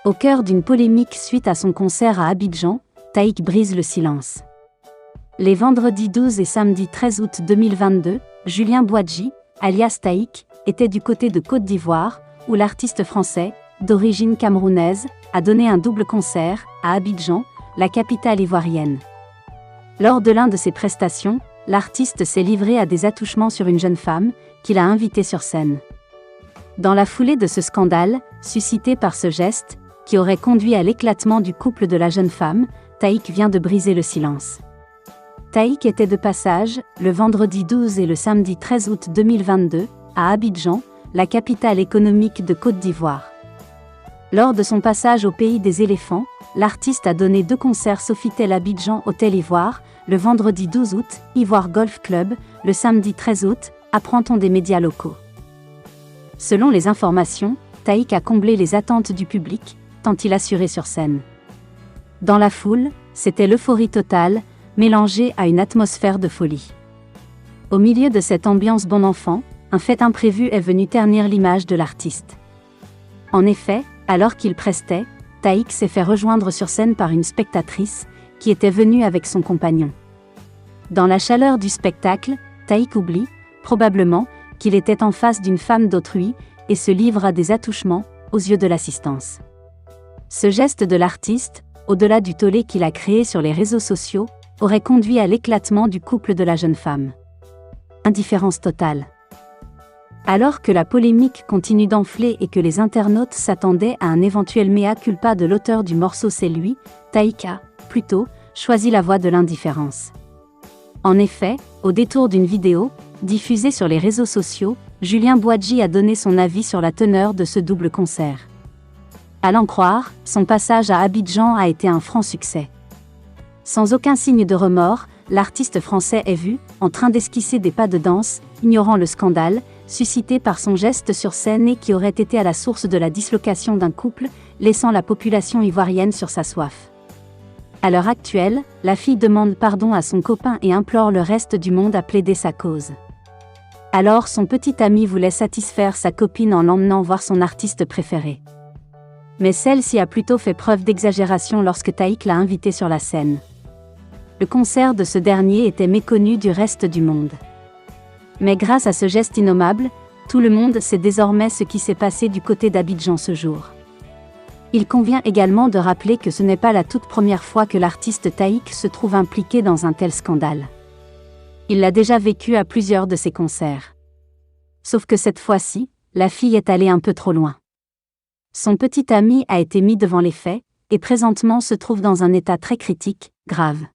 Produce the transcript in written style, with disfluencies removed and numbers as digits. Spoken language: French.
Au cœur d'une polémique suite à son concert à Abidjan, Taïk brise le silence. Les vendredis 12 et samedi 13 août 2022, Julien Boadji, alias Taïk, était du côté de Côte d'Ivoire, où l'artiste français, d'origine camerounaise, a donné un double concert, à Abidjan, la capitale ivoirienne. Lors de l'un de ses prestations, l'artiste s'est livré à des attouchements sur une jeune femme, qu'il a invitée sur scène. Dans la foulée de ce scandale, suscité par ce geste, qui aurait conduit à l'éclatement du couple de la jeune femme, Taïk vient de briser le silence. Taïk était de passage, le vendredi 12 et le samedi 13 août 2022, à Abidjan, la capitale économique de Côte d'Ivoire. Lors de son passage au pays des éléphants, l'artiste a donné 2 concerts Sofitel Abidjan Hôtel Ivoire, le vendredi 12 août, Ivoire Golf Club, le samedi 13 août, apprend-on des médias locaux. Selon les informations, Taïk a comblé les attentes du public, tant il assurait sur scène. Dans la foule, c'était l'euphorie totale, mélangée à une atmosphère de folie. Au milieu de cette ambiance bon enfant, un fait imprévu est venu ternir l'image de l'artiste. En effet, alors qu'il prestait, Taïk s'est fait rejoindre sur scène par une spectatrice, qui était venue avec son compagnon. Dans la chaleur du spectacle, Taïk oublie, probablement, qu'il était en face d'une femme d'autrui, et se livre à des attouchements, aux yeux de l'assistance. Ce geste de l'artiste, au-delà du tollé qu'il a créé sur les réseaux sociaux, aurait conduit à l'éclatement du couple de la jeune femme. Indifférence totale. Alors que la polémique continue d'enfler et que les internautes s'attendaient à un éventuel mea culpa de l'auteur du morceau C'est lui, Taïk a, plutôt, choisi la voie de l'indifférence. En effet, au détour d'une vidéo, diffusée sur les réseaux sociaux, Julien Boadji a donné son avis sur la teneur de ce double concert. À l'en croire, son passage à Abidjan a été un franc succès. Sans aucun signe de remords, l'artiste français est vu, en train d'esquisser des pas de danse, ignorant le scandale, suscité par son geste sur scène et qui aurait été à la source de la dislocation d'un couple, laissant la population ivoirienne sur sa soif. À l'heure actuelle, la fille demande pardon à son copain et implore le reste du monde à plaider sa cause. Alors son petit ami voulait satisfaire sa copine en l'emmenant voir son artiste préféré. Mais celle-ci a plutôt fait preuve d'exagération lorsque Taïk l'a invité sur la scène. Le concert de ce dernier était méconnu du reste du monde. Mais grâce à ce geste innommable, tout le monde sait désormais ce qui s'est passé du côté d'Abidjan ce jour. Il convient également de rappeler que ce n'est pas la toute première fois que l'artiste Taïk se trouve impliqué dans un tel scandale. Il l'a déjà vécu à plusieurs de ses concerts. Sauf que cette fois-ci, la fille est allée un peu trop loin. Son petit ami a été mis devant les faits, et présentement se trouve dans un état très critique, grave.